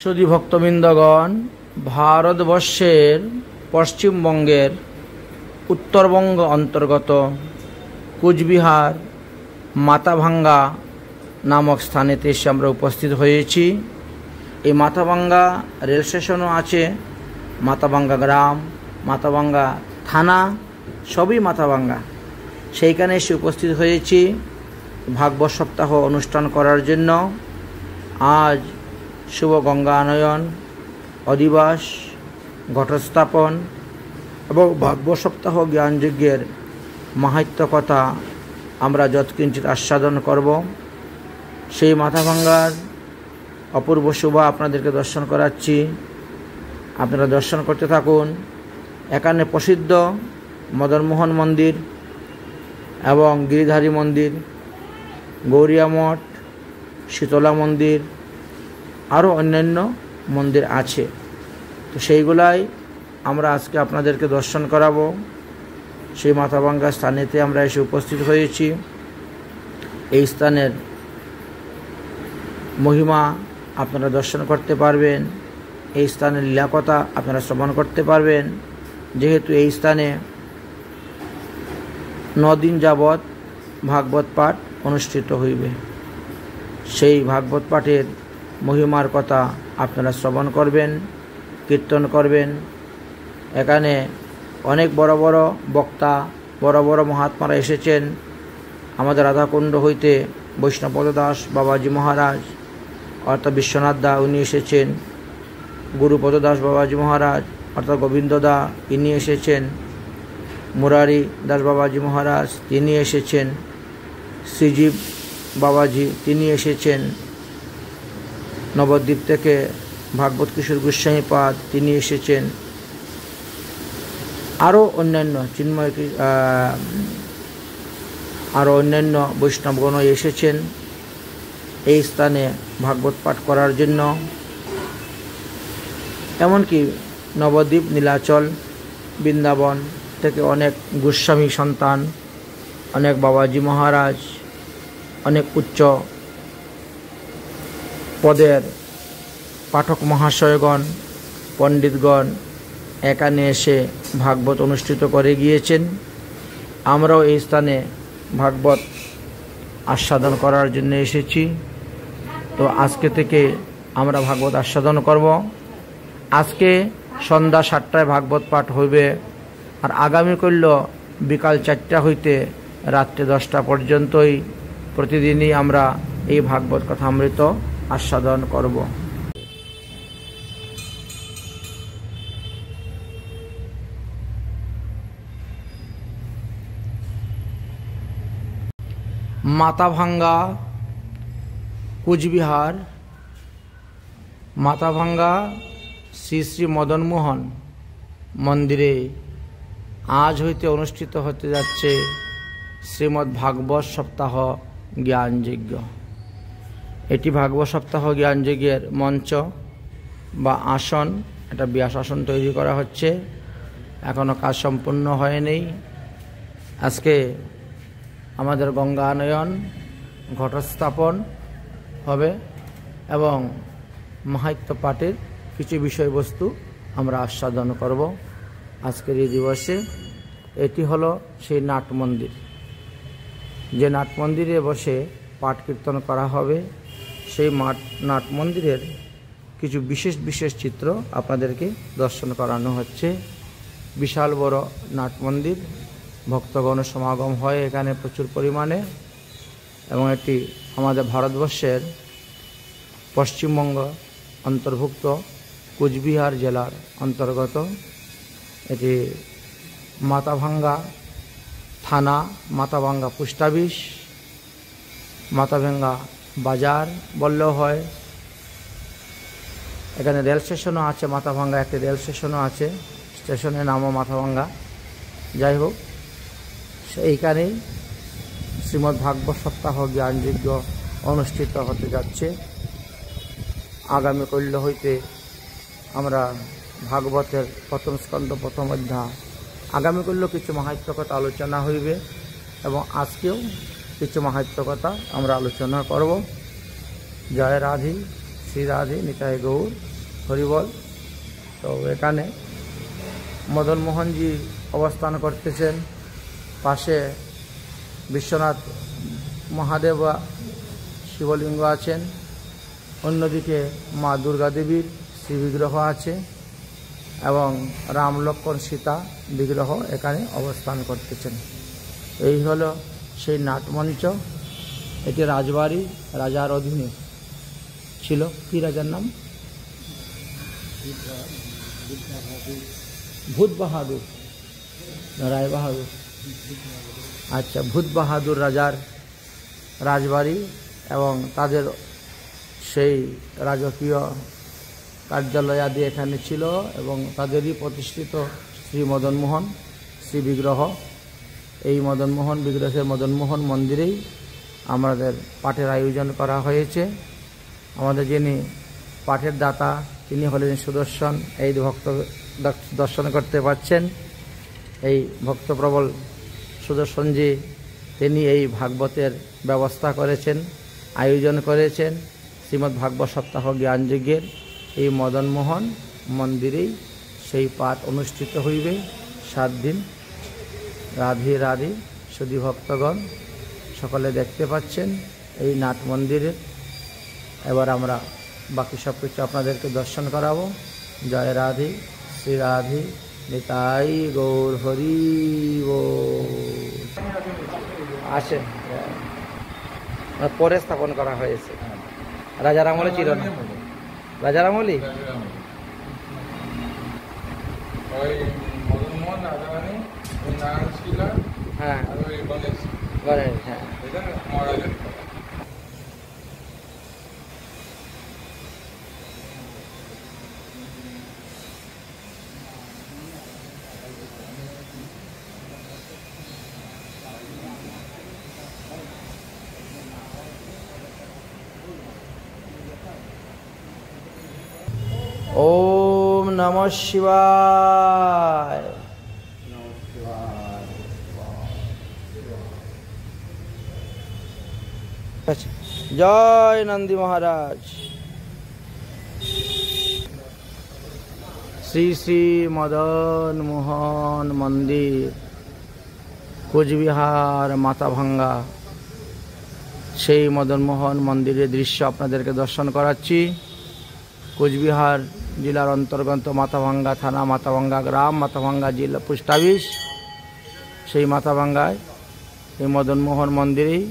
সুধী ভক্তবৃন্দগণ, ভারতবর্ষের পশ্চিমবঙ্গের উত্তরবঙ্গ অন্তর্গত কুচবিহার মাথাভাঙ্গা নামক স্থানেতে এসে আমরা উপস্থিত হয়েছি। এই মাথাভাঙ্গা রেল স্টেশনও আছে, মাথাভাঙ্গা গ্রাম, মাথাভাঙ্গা থানা, সবই মাথাভাঙ্গা। সেইখানে এসে উপস্থিত হয়েছি ভাগবত সপ্তাহ অনুষ্ঠান করার জন্য। আজ শুভ গঙ্গানয়ন, অধিবাস, ঘটস্থাপন এবং ভাগবত সপ্তাহ জ্ঞানযজ্ঞের মাহাত্ম্য কথা আমরা যৎকিঞ্চিৎ আস্বাদন করব। সেই মাথাভাঙ্গার অপূর্ব শোভা আপনাদেরকে দর্শন করাচ্ছি, আপনারা দর্শন করতে থাকুন। এখানে প্রসিদ্ধ মদনমোহন মন্দির এবং গিরিধারী মন্দির, গৌরিয়া মঠ, শীতলা মন্দির, আরও অন্যান্য মন্দির আছে। তো সেইগুলাই আমরা আজকে আপনাদেরকে দর্শন করাবো। সেই মাথাভাঙ্গা স্থানেতে আমরা এসে উপস্থিত হয়েছি। এই স্থানের মহিমা আপনারা দর্শন করতে পারবেন, এই স্থানের লীলাকথা আপনারা শ্রবণ করতে পারবেন। যেহেতু এই স্থানে 9 দিন যাবৎ ভাগবত পাঠ অনুষ্ঠিত হইবে, সেই ভাগবত পাঠের মহিমার কথা আপনারা শ্রবণ করবেন, কীর্তন করবেন। এখানে অনেক বড় বড় বক্তা, বড় বড় মহাত্মারা এসেছেন। আমাদের রাধাকুণ্ড হইতে বৈষ্ণবপদ দাস বাবাজি মহারাজ অর্থাৎ বিশ্বনাথ দা, উনি এসেছেন। গুরুপদ দাস বাবাজি মহারাজ অর্থাৎ গোবিন্দ দা, ইনি এসেছেন। মুরারি দাস বাবাজি মহারাজ, তিনি এসেছেন। শ্রীজীব বাবাজি, তিনি এসেছেন। নবদ্বীপ থেকে ভাগবত কিশোর গোস্বামী পাদ, তিনি এসেছেন। আরও অন্যান্য আরও অন্যান্য বৈষ্ণবগণ এসেছেন এই স্থানে ভাগবত পাঠ করার জন্য। এমনকি নবদ্বীপ, নীলাচল, বৃন্দাবন থেকে অনেক গোস্বামী সন্তান, অনেক বাবাজি মহারাজ, অনেক উচ্চ পদের পাঠক মহাশয়গণ, পণ্ডিতগণ এখানে এসে ভাগবত অনুষ্ঠিত করে গিয়েছেন। আমরাও এই স্থানে ভাগবত আস্বাদন করার জন্য এসেছি। তো আজকে থেকে আমরা ভাগবত আস্বাদন করব। আজকে সন্ধ্যা 7টায় ভাগবত পাঠ হইবে, আর আগামী করল বিকাল 4টা হইতে রাত্রে 10টা পর্যন্তই প্রতিদিনই আমরা এই ভাগবত কথামৃত আস্বাদন করব। মাথাভাঙ্গা কুচবিহার, মাথাভাঙ্গা শ্রী শ্রী মদনমোহন মন্দিরে আজ হইতে অনুষ্ঠিত হতে যাচ্ছে শ্রীমদ্ ভাগবত সপ্তাহ জ্ঞানযজ্ঞ। এটি ভাগবত সপ্তাহ জ্ঞানযজ্ঞের মঞ্চ বা আসন, একটা ব্যাস আসন তৈরি করা হচ্ছে, এখনও কাজ সম্পূর্ণ হয়নি। আজকে আমাদের গঙ্গানয়ন, ঘটস্থাপন হবে এবং মাহাত্ম্য পাঠের কিছু বিষয়বস্তু আমরা আস্বাদন করব আজকের এই দিবসে। এটি হলো সেই নাট মন্দির, যে নাট মন্দিরে বসে পাঠ কীর্তন করা হবে। সেই নাট মন্দিরের কিছু বিশেষ বিশেষ চিত্র আপনাদেরকে দর্শন করানো হচ্ছে। বিশাল বড় নাট মন্দির, ভক্তগণ সমাগম হয় এখানে প্রচুর পরিমাণে, এবং এটি আমাদের ভারতবর্ষের পশ্চিমবঙ্গ অন্তর্ভুক্ত কুচবিহার জেলার অন্তর্গত। এটি মাথাভাঙ্গা থানা, মাথাভাঙ্গা পোস্ট অফিস, মাথাভাঙ্গা বাজার বললেও হয়। এখানে রেল স্টেশনও আছে, মাথাভাঙ্গা একটি রেল স্টেশনও আছে, স্টেশনের নামও মাথাভাঙ্গা। যাই হোক, এইখানেই শ্রীমদ্ ভাগবত সপ্তাহ জ্ঞানযজ্ঞ অনুষ্ঠিত হতে যাচ্ছে। আগামী কৈল্য হইতে আমরা ভাগবতের প্রথম স্কন্ধ, প্রথম অধ্যায়, আগামী কৈল্য কিছু মাহাত্ম্য কথা আলোচনা হইবে এবং আজকেও কিছু মাহাত্ম্য কথা আমরা আলোচনা করব। জয় রাধে, শ্রী রাধে, নিতাই গৌর। হরিবল। তো এখানে মদন মোহনজি অবস্থান করতেছেন, পাশে বিশ্বনাথ মহাদেব শিবলিঙ্গ আছেন, অন্যদিকে মা দুর্গা দেবীর শ্রীবিগ্রহ আছে এবং রাম লক্ষ্মণ সীতা বিগ্রহ এখানে অবস্থান করতেছেন। এই হলো সেই নাটমঞ্চ। এটি রাজবাড়ি, রাজার অধীনে ছিল। কি রাজার নাম? ভূত বাহাদুর, রায় বাহাদুর। আচ্ছা, ভূত বাহাদুর রাজার রাজবাড়ি এবং তাদের সেই রাজকীয় কার্যালয় আদি এখানে ছিল এবং তাদেরই প্রতিষ্ঠিত শ্রী মদনমোহন শ্রী বিগ্রহ। এই মদনমোহন বিগ্রহের মদনমোহন মন্দিরেই আমাদের পাঠের আয়োজন করা হয়েছে। আমাদের যিনি পাঠের দাতা তিনি হলেন সুদর্শন। এই ভক্ত দর্শন করতে পাচ্ছেন, এই ভক্তপ্রবল সুদর্শনজি তিনি এই ভাগবতের ব্যবস্থা করেছেন, আয়োজন করেছেন। শ্রীমদ্ ভাগবত সপ্তাহ জ্ঞানযজ্ঞের এই মদনমোহন মন্দিরেই সেই পাঠ অনুষ্ঠিত হইবে 7 দিন। রাধে রাধে সুধী ভক্তগণ, সকলে দেখতে পাচ্ছেন এই নাট মন্দিরে। এবার আমরা বাকি সব কিছু আপনাদেরকে দর্শন করাবো। জয় রাধে, শ্রী রাধে, নিতাই গৌর হরি আছে। পরে স্থাপন করা হয়েছে, রাজার আমলে ছিল না। রাজার আমলি হ্যাঁ, গণেশ, হ্যাঁ। ओम नमः शिवाय। जय नंदी महाराज। श्री श्री मदन मोहन मंदिर, কোচবিহার মাথাভাঙ্গা। সেই মদনমোহন মন্দিরের দৃশ্য আপনাদেরকে দর্শন করাচ্ছি। কোচবিহার জেলার অন্তর্গত মাথাভাঙ্গা থানা, মাথাভাঙ্গা গ্রাম, মাথাভাঙ্গা জেলা পোস্ট অফিস। সেই মাথাভাঙ্গায় এই মদনমোহন মন্দিরেই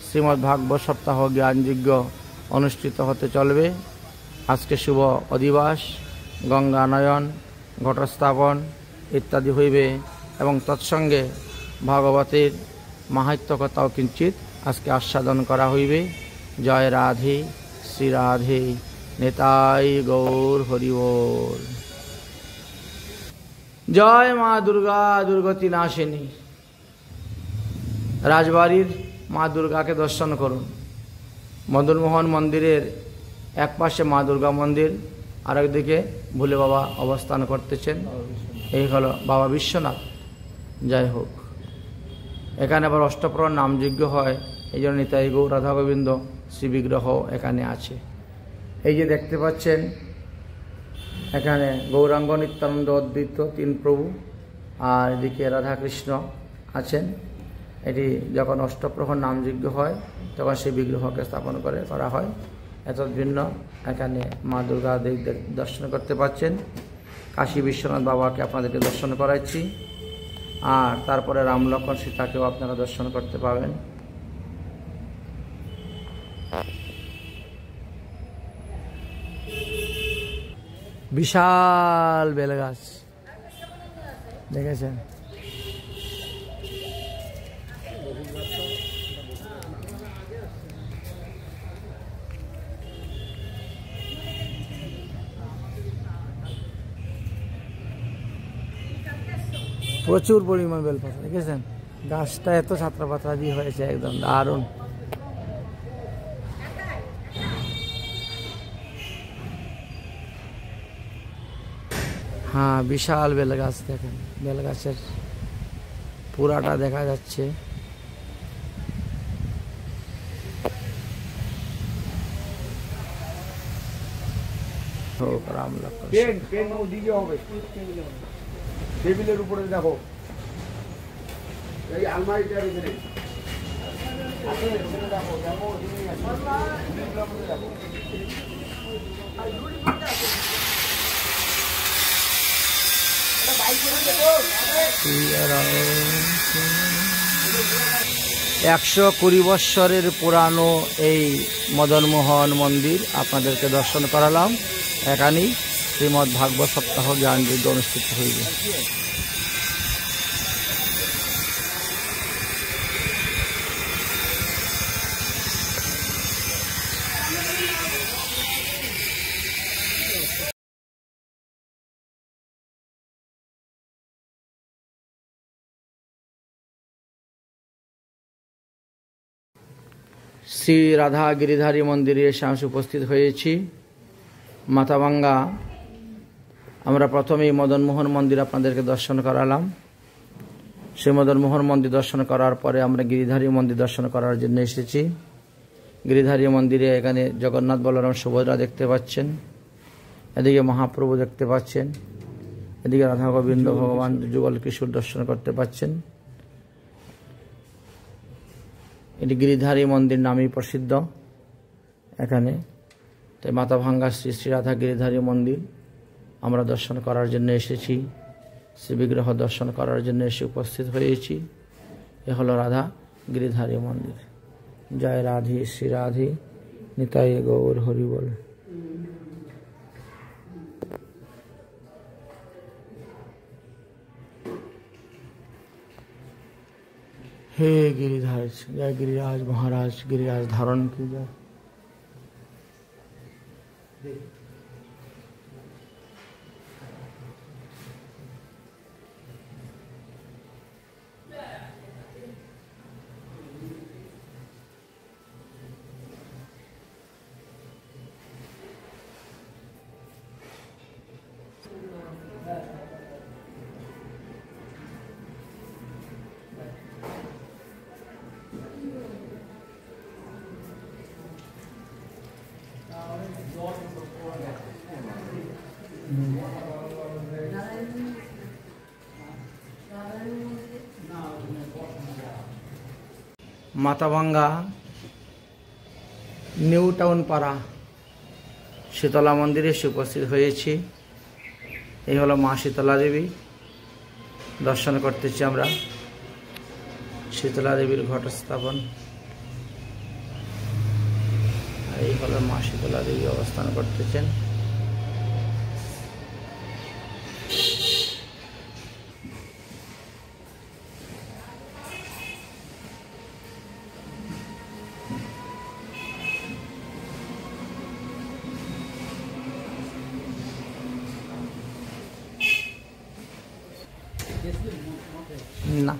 শ্রীমদ্ ভাগবত সপ্তাহ জ্ঞানযজ্ঞ অনুষ্ঠিত হতে চলবে। আজকে শুভ অধিবাস, গঙ্গানয়ন, ঘটস্থাপন ইত্যাদি হইবে এবং তৎসঙ্গে ভাগবতের মাহাত্ম্য কথাও কিঞ্চিত আজকে আস্বাদন করা হইবে। জয় রাধে, শ্রী রাধে, নিতাই গৌর হরি বল। জয় মা দুর্গা, দুর্গতি নাশিনী। রাজবাড়ির মা দুর্গাকে দর্শন করুন। মদনমোহন মন্দিরের এক পাশে মা দুর্গা মন্দির, আরেকদিকে ভোলে বাবা অবস্থান করতেছেন। এই হলো বাবা বিশ্বনাথ। যাই হোক, এখানে আবার অষ্টপ্রহর নামযজ্ঞ হয়, এই জন্য নিতাই গৌর রাধা গোবিন্দ শ্রী বিগ্রহ এখানে আছে। এই যে দেখতে পাচ্ছেন এখানে গৌরাঙ্গ, নিত্যানন্দ, অদ্বৈত 3 প্রভু, আর এদিকে রাধাকৃষ্ণ আছেন। এটি যখন অষ্টপ্রহর নামযজ্ঞ হয় তখন সেই বিগ্রহকে স্থাপন করা হয়। এত ভিন্ন এখানে মা দুর্গা দেবীদের দর্শন করতে পাচ্ছেন। কাশী বিশ্বনাথ বাবাকে আপনাদেরকে দর্শন করাচ্ছি, আর তারপরে রাম লক্ষ্মণ সীতাকেও আপনারা দর্শন করতে পাবেন। বিশাল বেলগাছ দেখেছেন। প্রচুর পরিমাণ বেলপাতা দেখেছেন। গাছটা এত ছাত্রপাতা দিয়ে হয়েছে, একদম দারুণ। হ্যাঁ, বিশাল বেলগাছ দেখেন, বেলগাছের পুরাটা দেখা যাচ্ছে। হোক রাম লক্ষ্মণ পেন ওদিকে হবে, টেবিলের উপরে দেখো, এই আলমারিটার এখানে একশো 120 বৎসরের পুরানো এই মদনমোহন মন্দির আপনাদেরকে দর্শন করালাম। এখানেই শ্রীমদ্ ভাগবত সপ্তাহ জ্ঞানযজ্ঞ অনুষ্ঠিত হইবে। শ্রী রাধা গিরিধারী মন্দিরে এসে আমি উপস্থিত হয়েছি। মাথাভাঙ্গা আমরা প্রথমেই মদনমোহন মন্দির আপনাদেরকে দর্শন করালাম। সেই মদনমোহন মন্দির দর্শন করার পরে আমরা গিরিধারী মন্দির দর্শন করার জন্য এসেছি। গিরিধারী মন্দিরে এখানে জগন্নাথ বলরাম সুভদ্রা দেখতে পাচ্ছেন, এদিকে মহাপ্রভু দেখতে পাচ্ছেন, এদিকে রাধা গোবিন্দ ভগবান যুগল কিশোর দর্শন করতে পাচ্ছেন। এটি গিরিধারী মন্দির নামেই প্রসিদ্ধ এখানে। তাই মাথাভাঙ্গা শ্রী শ্রী রাধা গিরিধারী মন্দির আমরা দর্শন করার জন্য এসেছি, শ্রী বিগ্রহ দর্শন করার জন্য এসে উপস্থিত হয়েছি। এ হলো রাধা গিরিধারী মন্দির। জয় রাধে শ্রী রাধে নিতাই গৌর হরি বল। हे गिरिराज, जय गिरिराज महाराज, गिरिराज धारण की जय। মাথাভাঙ্গা নিউ টাউন পাড়া শীতলা মন্দিরে এসে উপস্থিত হয়েছি। এই হলো মা শীতলা দেবী, দর্শন করতেছি আমরা। শীতলা দেবীর ঘট স্থাপন, এই হলো মা শীতলা দেবী অবস্থান করতেছেন। না,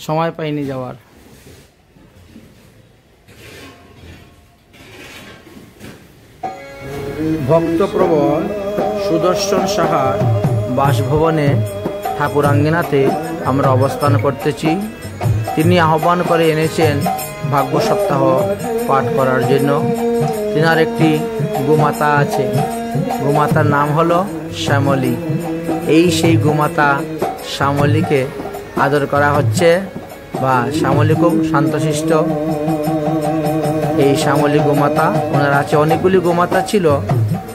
সময় পাইনি যাওয়ার। ভক্তপ্রবর সুদর্শন সাহার বাসভবনে ঠাকুরাঙ্গিনাতে আমরা অবস্থান করতেছি। তিনি আহ্বান করে এনেছেন ভাগ্য সপ্তাহ পাঠ করার জন্য। তিনার একটি গোমাতা আছে, গোমাতার নাম হলো শ্যামলী। এই সেই গোমাতা শ্যামলীকে আদর করা হচ্ছে, বা শ্যামলী খুব শান্তশিষ্ট। এই শ্যামলী গোমাতা ওনার আছে। অনেকগুলি গোমাতা ছিল,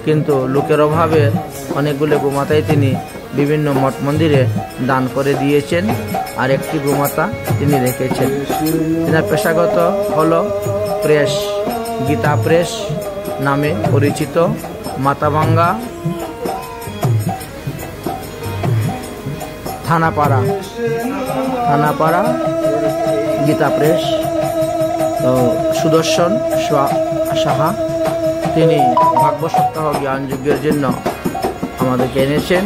কিন্তু লোকের অভাবে অনেকগুলি গোমাতাই তিনি বিভিন্ন মঠ মন্দিরে দান করে দিয়েছেন, আর একটি গোমাতা তিনি রেখেছেন। তিনার পেশাগত হলো প্রেস, গীতা প্রেস নামে পরিচিত। মাথাভাঙ্গা থানাপাড়া গীতা প্রেস। তো সুদর্শন সাহা তিনি ভাগ্য সপ্তাহ জ্ঞান যজ্ঞের জন্য আমাদেরকে এনেছেন,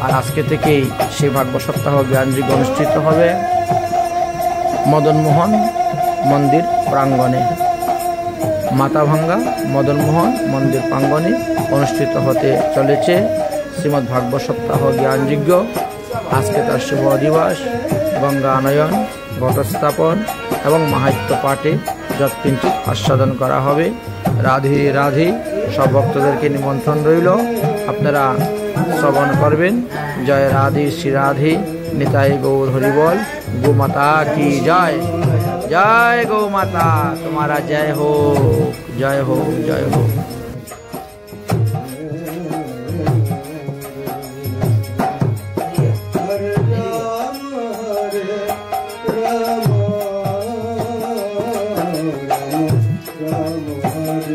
আর আজকে থেকেই সেই ভাগ্য সপ্তাহ জ্ঞান যজ্ঞ অনুষ্ঠিত হবে মদনমোহন মন্দির প্রাঙ্গণে। মাথাভাঙ্গা মদনমোহন মন্দির প্রাঙ্গণে অনুষ্ঠিত হতে চলেছে শ্রীমদ্ ভাগবত সপ্তাহ জ্ঞান যজ্ঞ। আজকে তার শুভ দিবস, গঙ্গা আনয়ন, ঘটস্থাপন এবং মাহাত্ম্য পাঠে যৎকিঞ্চিৎ আস্বাদন করা হবে। রাধে রাধে। সব ভক্তদেরকে নিমন্ত্রণ রইল, আপনারা শ্রবণ করবেন। জয় রাধে শ্রী রাধে, নিতাই গৌর হরিবল। गौ माता की जय। जय गौ माता, तुम्हारा जय हो, जय हो, जय हो।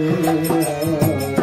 Hare